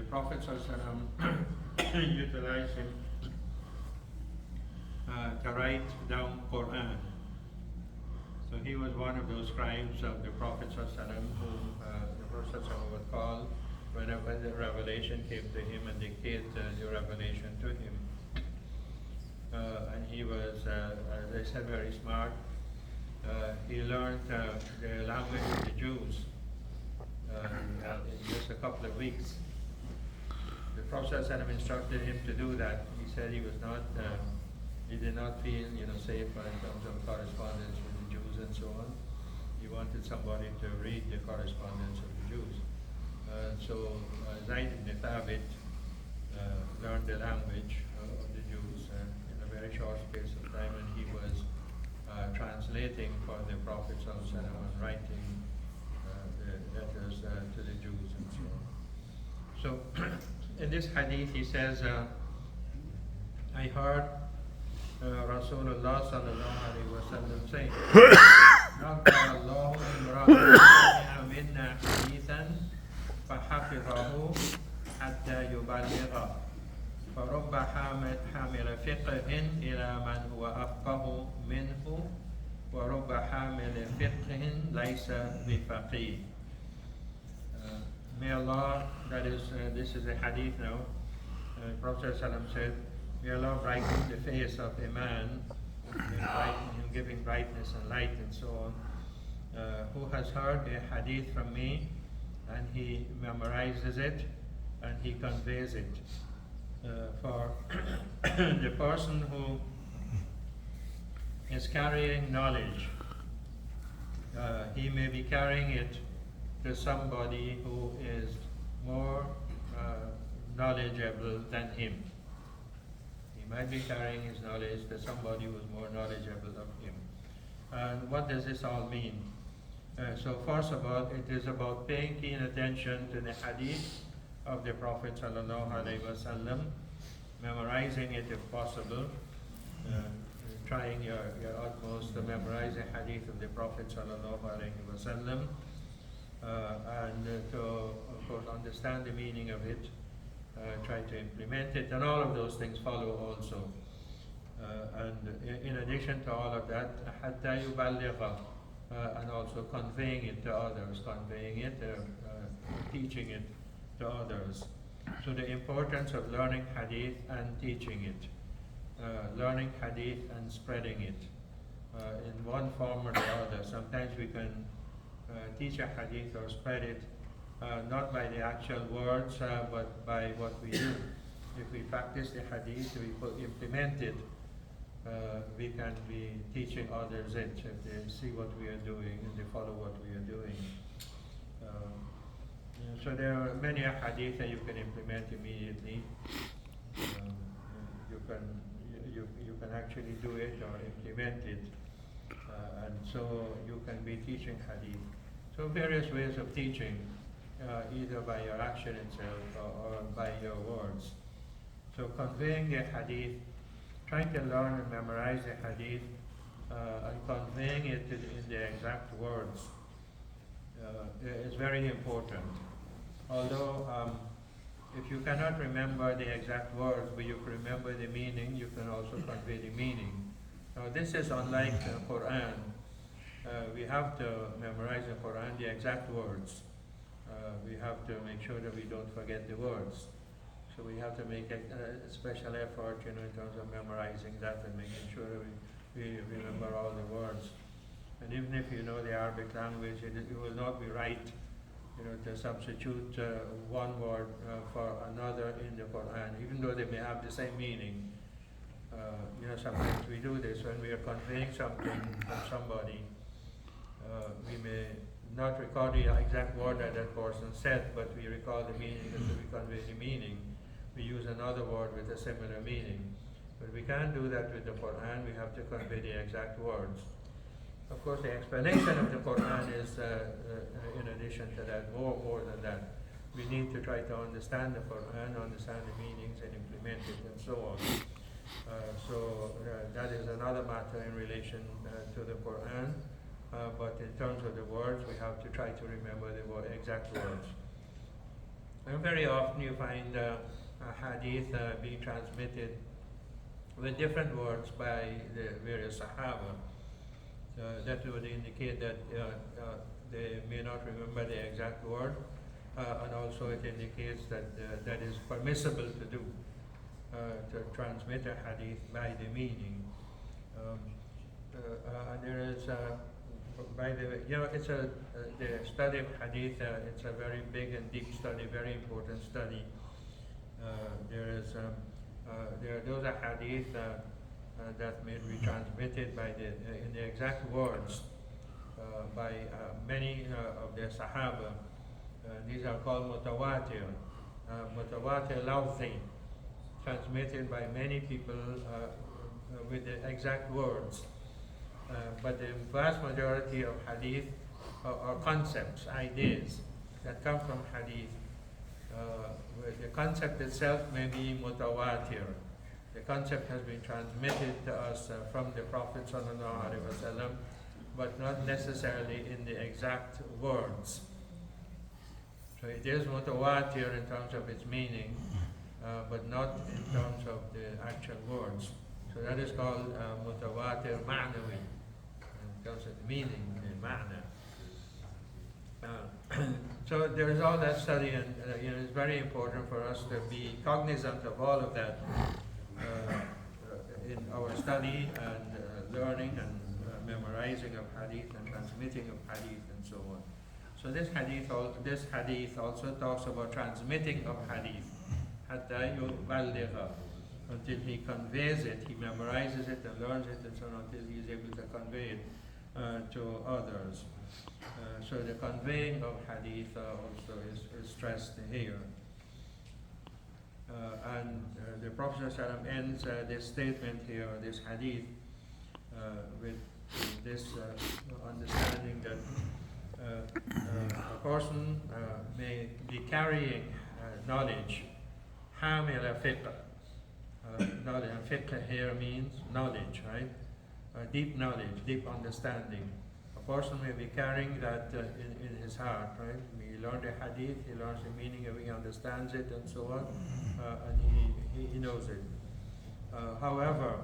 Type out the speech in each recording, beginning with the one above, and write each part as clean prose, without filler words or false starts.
Prophet utilized him to write down Quran. So he was one of those scribes of the Prophet who the Prophet would call whenever the revelation came to him and dictate the revelation to him. And he was, as I said, very smart. He learned the language of the Jews in just a couple of weeks. The Prophet instructed him to do that. He said he was not, he did not feel, safe in terms of correspondence with the Jews and so on. He wanted somebody to read the correspondence of the Jews. So Zayd ibn Thabit learned the language of the Jews in a very short space of time, and he was translating for the Prophet and writing the letters to the Jews and so on. So in this hadith he says, I heard Rasulullah sallallahu alayhi wa sallam saying, نَقَّرَ اللَّهُ إِمْرَأً سَمِعَ مِنَّا حَدِيثًا فَحَفِظَهُ حَتَّى يُبَلِّغَهُ فرب حامل فقه إلى من هو أفقه منه ورب حامل فقه ليس بفقيه. May Allah, that is, this is a hadith now, Prophet ﷺ said, may Allah brighten the face of a man, him giving brightness and light and so on, who has heard a hadith from me and he memorizes it and he conveys it. For the person who is carrying knowledge, he may be carrying it to somebody who is more knowledgeable than him. He might be carrying his knowledge to somebody who is more knowledgeable of him. And what does this all mean? So first of all, it is about paying keen attention to the hadith of the Prophet sallallahu alaihi wasallam, memorizing it if possible, trying your utmost to memorize the hadith of the Prophet sallallahu alaihi wasallam, and to, of course, understand the meaning of it, try to implement it, and all of those things follow also. And in addition to all of that, حَتَّى يُبَلِّغَ, and also conveying it to others, teaching it to others. So the importance of learning hadith and teaching it, learning hadith and spreading it in one form or the other. Sometimes we can teach a hadith or spread it not by the actual words but by what we do. If we practice the hadith, we implement it, we can be teaching others it if they see what we are doing and they follow what we are doing. So there are many hadith that you can implement immediately. You can actually do it or implement it, and so you can be teaching hadith. So various ways of teaching, either by your action itself or by your words. So conveying the hadith, trying to learn and memorize the hadith, and conveying it in the exact words is very important. Although if you cannot remember the exact words, but you can remember the meaning, you can also convey the meaning. Now this is unlike the Quran. We have to memorize the Quran, the exact words. We have to make sure that we don't forget the words. So we have to make a special effort, in terms of memorizing that and making sure that we remember all the words. And even if you know the Arabic language, it will not be right, to substitute one word for another in the Quran, even though they may have the same meaning. Sometimes we do this when we are conveying something from somebody. We may not recall the exact word that person said, but we recall the meaning, and so we convey the meaning. We use another word with a similar meaning. But we can't do that with the Quran. We have to convey the exact words. Of course, the explanation of the Quran is, in addition to that, more than that. We need to try to understand the Quran, understand the meanings, and implement it, and so on. So that is another matter in relation to the Quran. But in terms of the words, we have to try to remember the exact words. And very often you find a hadith being transmitted with different words by the various Sahaba. So that would indicate that they may not remember the exact word, and also it indicates that that is permissible to do, to transmit a hadith by the meaning. And there is, by the way, it's the study of hadith. It's a very big and deep study, very important study. Those are hadith that may be transmitted by in the exact words by many of the Sahaba. These are called mutawatir, mutawatir lawzi, transmitted by many people with the exact words. But the vast majority of hadith are concepts, ideas that come from hadith. The concept itself may be mutawatir. The concept has been transmitted to us from the Prophet ﷺ, but not necessarily in the exact words. So it is mutawatir in terms of its meaning, but not in terms of the actual words. So that is called mutawatir ma'nawi, in terms of the meaning, the ma'na. So there is all that study, and it's very important for us to be cognizant of all of that in our study and learning and memorizing of hadith and transmitting of hadith and so on. So this hadith also talks about transmitting of hadith, hatta yuballigha, until he conveys it, he memorizes it and learns it and so on, until he is able to convey it to others. So the conveying of hadith also is stressed here. And the Prophet ﷺ ends this statement here, this hadith, with this understanding that a person may be carrying knowledge, hamil fiqh. Knowledge, and fiqh here means knowledge, right? Deep knowledge, deep understanding. A person may be carrying that in his heart, right? He learned a hadith, he learns the meaning of it, he understands it, and so on, and he knows it. However,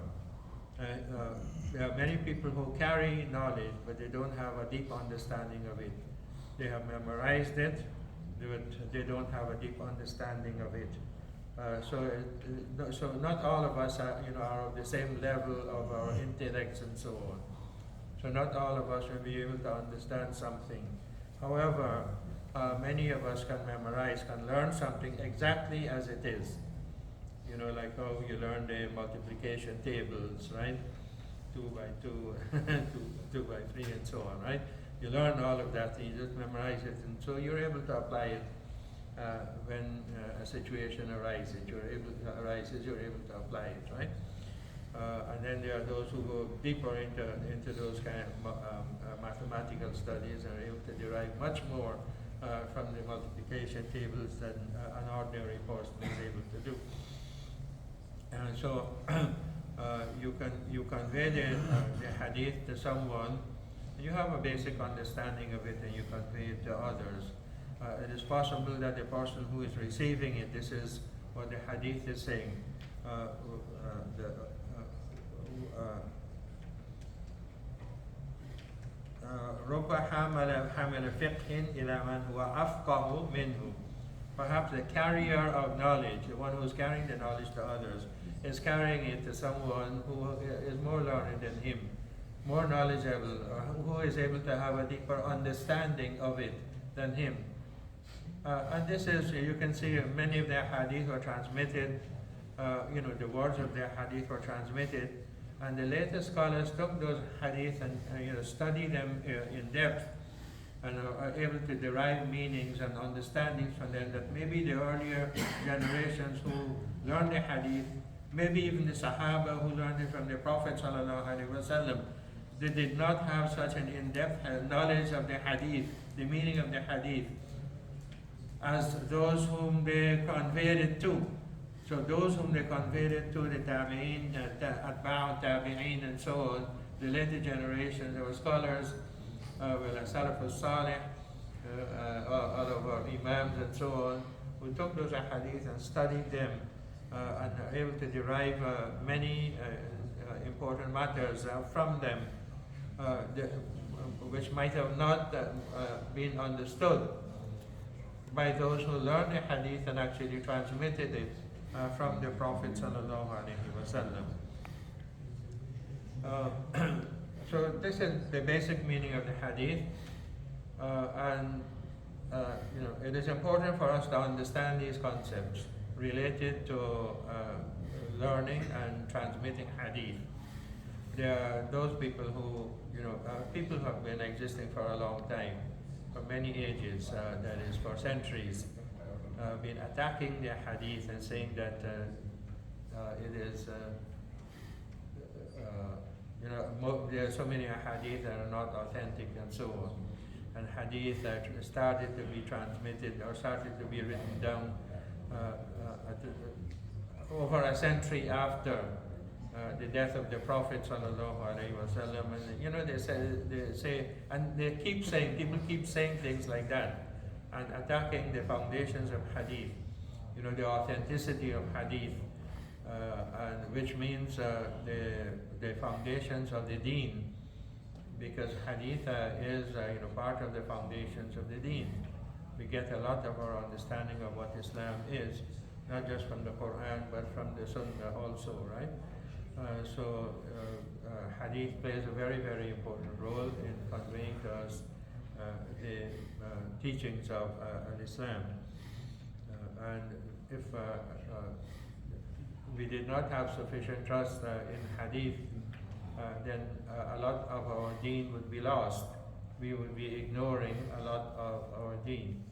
there are many people who carry knowledge, but they don't have a deep understanding of it. They have memorized it, but they don't have a deep understanding of it. So not all of us are of the same level of our intellects and so on. So not all of us will be able to understand something. However, many of us can memorize, can learn something exactly as it is. Like how you learn the multiplication tables, right? 2 by 2, 2 by 3, and so on, right? You learn all of that, and you just memorize it, and so you're able to apply it when a situation arises. You're able to apply it, right? And then there are those who go deeper into those kind of mathematical studies and are able to derive much more from the multiplication tables than an ordinary person is able to do. And so you convey the hadith to someone, you have a basic understanding of it, and you convey it to others. It is possible that the person who is receiving it, this is what the hadith is saying. رب حامل فقه إلى من هو أفقه منه. Perhaps the carrier of knowledge, the one who is carrying the knowledge to others, is carrying it to someone who is more learned than him, more knowledgeable, who is able to have a deeper understanding of it than him. And this is, you can see many of their hadith were transmitted, the words of their hadith were transmitted, and the later scholars took those hadith and studied them in depth, and are able to derive meanings and understandings from them that maybe the earlier generations who learned the hadith, maybe even the Sahaba who learned it from the Prophet ﷺ, they did not have such an in-depth knowledge of the hadith, the meaning of the hadith, as those whom they conveyed it to. So those whom they conveyed it to, the tabi'in, atba'u tabi'in, and so on, the later generations, there were scholars, Salaf al-Salih, all of our imams and so on, who took those hadith and studied them and are able to derive many important matters from them, which might have not been understood by those who learned the hadith and actually transmitted it from the Prophet sallallahu alaihi wasallam. So this is the basic meaning of the hadith, and it is important for us to understand these concepts related to learning and transmitting hadith. There are those people who, people who have been existing for a long time, for many ages, that is for centuries, been attacking the hadith and saying that it is, there are so many hadith that are not authentic and so on. And hadith that started to be transmitted or started to be written down over a century after the death of the Prophet sallallahu alaihi wasallam, and they say, and they keep saying, people keep saying things like that, and attacking the foundations of hadith, the authenticity of hadith, and which means the foundations of the deen, because hadith is part of the foundations of the deen. We get a lot of our understanding of what Islam is, not just from the Quran, but from the Sunnah also, right? Hadith plays a very, very important role in conveying to us the teachings of Islam. And if we did not have sufficient trust in hadith, then a lot of our deen would be lost. We would be ignoring a lot of our deen.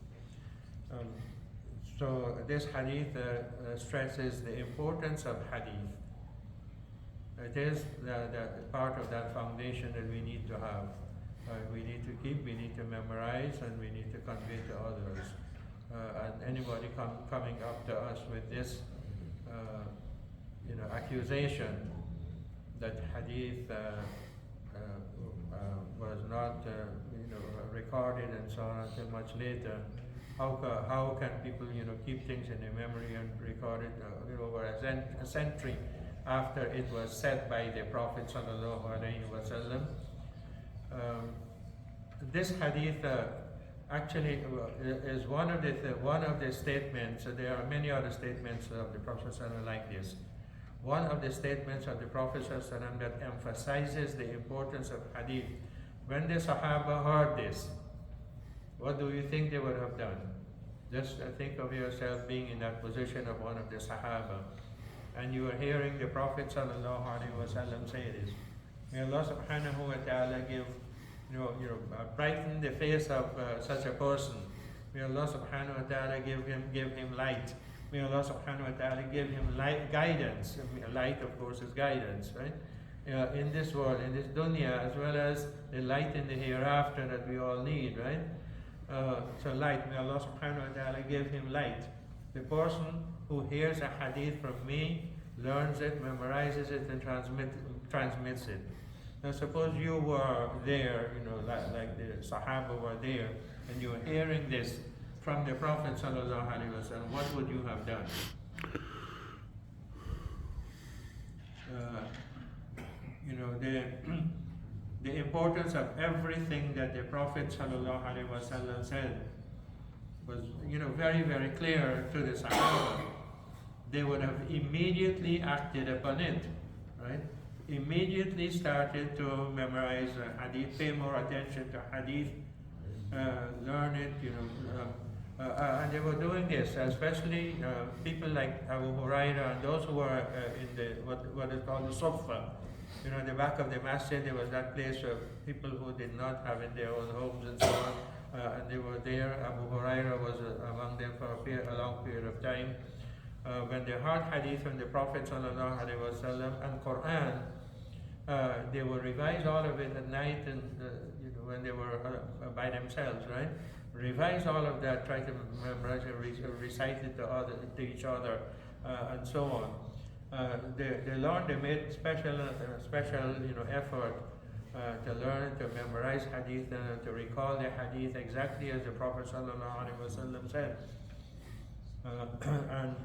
So this hadith stresses the importance of hadith. It is the part of that foundation that we need to have. We need to keep, we need to memorize, and we need to convey to others. And anybody coming up to us with this, accusation that hadith was not, recorded and so on until much later. How can people, keep things in their memory and record it over a century after it was said by the Prophet sallallahu alaihi wasallam? This hadith actually is one of the statements. There are many other statements of the Prophet sallallahu like this. One of the statements of the Prophet sallallahu that emphasizes the importance of hadith. When the Sahaba heard this, what do you think they would have done? Just think of yourself being in that position of one of the Sahaba, and you are hearing the Prophet sallallahu alaihi wasallam say this. May Allah subhanahu wa ta'ala give, brighten the face of such a person. May Allah subhanahu wa ta'ala give him light. May Allah subhanahu wa ta'ala give him guidance. Light, of course, is guidance, right? In this world, in this dunya, as well as the light in the hereafter that we all need, right? So light, may Allah subhanahu wa ta'ala give him light. The person who hears a hadith from me, learns it, memorizes it, and transmits it. Now suppose you were there, like the Sahaba were there, and you were hearing this from the Prophet sallallahu alaihi wasallam, what would you have done? The importance of everything that the Prophet sallallahu alaihi wasallam said was, very, very clear to the Sahaba. They would have immediately acted upon it, right? Immediately started to memorize hadith, pay more attention to hadith, learn it, and they were doing this, especially people like Abu Huraira and those who were in the what is called the Sufa. The back of the masjid, there was that place where people who did not have in their own homes and so on, and they were there. Abu Huraira was among them for a long period of time. When they heard hadith from the Prophet sallallahu alaihi wasallam and Quran, they would revise all of it at night, and when they were by themselves, right? Revise all of that, try to memorize and recite it to each other, and so on. They learned, they made special effort to learn, to memorize hadith, and to recall the hadith exactly as the Prophet sallallahu alaihi wasallam said. And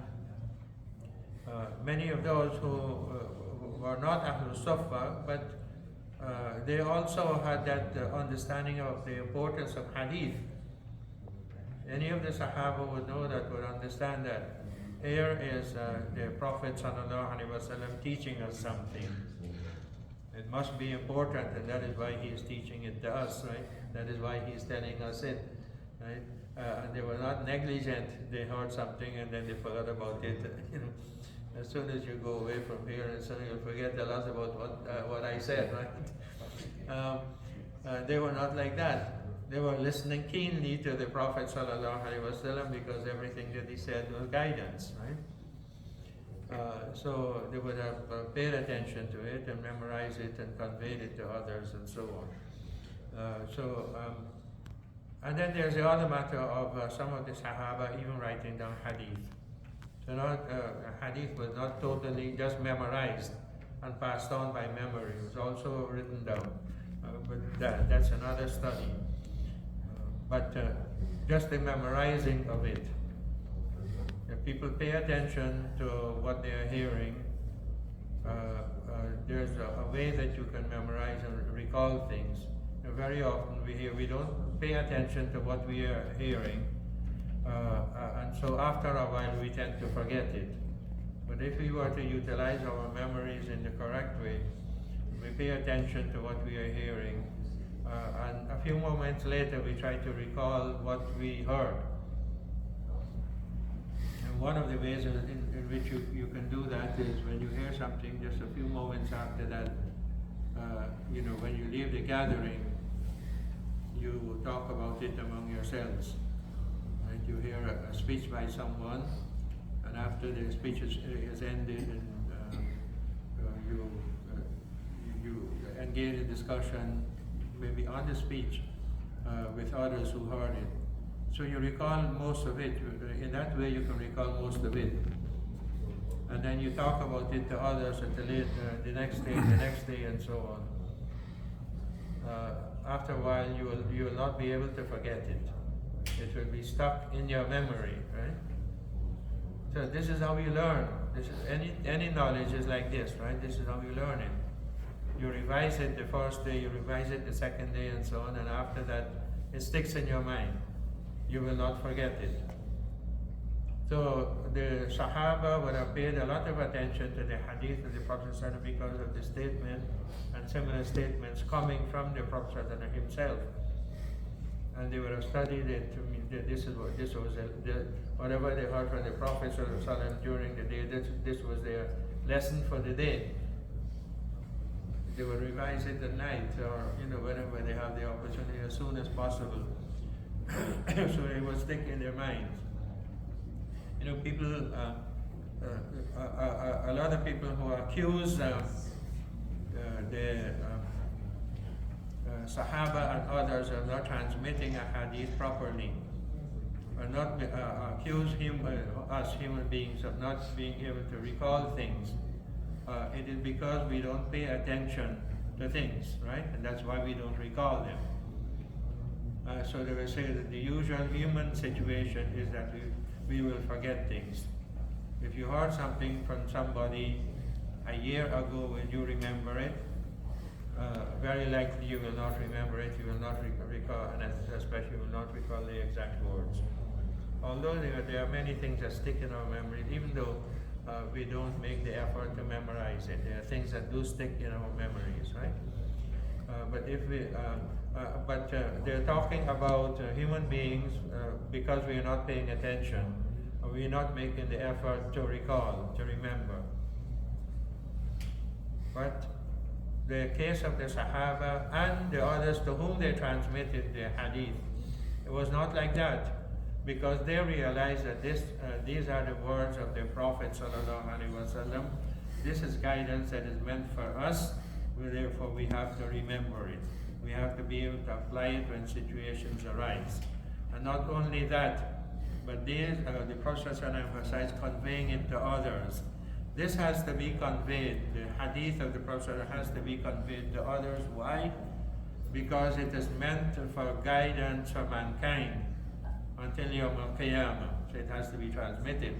many of those who were not Ahlul Sufa, but they also had that understanding of the importance of Hadith. Any of the Sahaba would know that, would understand that here is the Prophet ﷺ teaching us something. It must be important, and that is why he is teaching it to us, right? That is why he is telling us it, right? And they were not negligent. They heard something and then they forgot about it. You know, as soon as you go away from here, and suddenly you'll forget a lot about what I said, right? They were not like that. They were listening keenly to the Prophet ﷺ because everything that he said was guidance, right? So they would have paid attention to it and memorized it and conveyed it to others and so on. And then there's the other matter of some of the Sahaba even writing down Hadith. So Hadith was not totally just memorized and passed on by memory. It was also written down. But that's another study. But just the memorizing of it. If people pay attention to what they are hearing, there's a way that you can memorize and recall things. Very often we don't pay attention to what we are hearing, and so after a while we tend to forget it. But if we were to utilize our memories in the correct way, we pay attention to what we are hearing, and a few moments later we try to recall what we heard. And one of the ways in which you can do that is when you hear something, just a few moments after that, when you leave the gathering, you talk about it among yourselves. Right? You hear a speech by someone, and after the speech is ended, and you engage in discussion, maybe on the speech, with others who heard it. So you recall most of it. In that way, you can recall most of it. And then you talk about it to others at the next day, and so on. After a while, you will not be able to forget it. It will be stuck in your memory, right? So this is how you learn. This is any knowledge is like this, right? This is how you learn it. You revise it the first day, you revise it the second day, and so on. And after that, it sticks in your mind. You will not forget it. So the Sahaba would have paid a lot of attention to the Hadith of the Prophet because of the statement and similar statements coming from the Prophet himself. And they would have studied it to mean that this was whatever they heard from the Prophet during the day, this was their lesson for the day. They would revise it at night or whenever they have the opportunity, as soon as possible. So it will stick in their minds. People, a lot of people who accuse the Sahaba and others of not transmitting a hadith properly, or not accuse us human beings of not being able to recall things. It is because we don't pay attention to things, right? And that's why we don't recall them. So they will say that the usual human situation is that we will forget things. If you heard something from somebody a year ago, will you remember it? Very likely you will not remember it, you will not recall, and especially you will not recall the exact words. Although there are many things that stick in our memory, even though we don't make the effort to memorize it. There are things that do stick in our memories, right? But they're talking about human beings because we are not paying attention, or we are not making the effort to recall, to remember. But the case of the Sahaba and the others to whom they transmitted the hadith, it was not like that, because they realized that these are the words of the Prophet ﷺ. This is guidance that is meant for us, therefore we have to remember it. We have to be able to apply it when situations arise. And not only that, but the Prophet emphasized conveying it to others. This has to be conveyed. The hadith of the Prophet has to be conveyed to others. Why? Because it is meant for guidance for mankind until Yawm al-Qiyamah. so it has to be transmitted.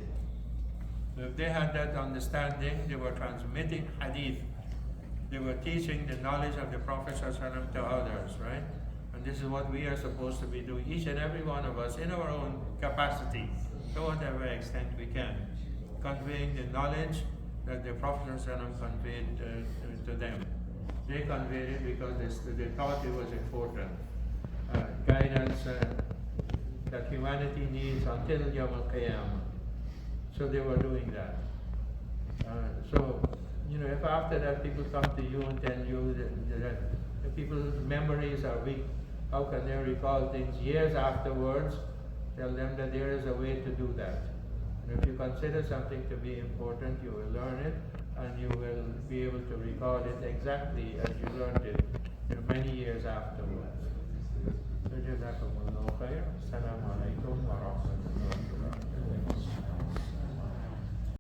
So if they had that understanding, they were transmitting hadith. They were teaching the knowledge of the Prophet ﷺ to others, right? And this is what we are supposed to be doing, each and every one of us, in our own capacity, to whatever extent we can, conveying the knowledge that the Prophet ﷺ conveyed to them. They conveyed it because they thought it was important. Guidance that humanity needs until Yawm al-Qiyamah. So they were doing that. So, if after that people come to you and tell you that the people's memories are weak, how can they recall things years afterwards? Tell them that there is a way to do that. And if you consider something to be important, you will learn it, and you will be able to recall it exactly as you learned it many years afterwards. So, Jazakumullahu khair. Assalamu alaikum wa rahmatullah.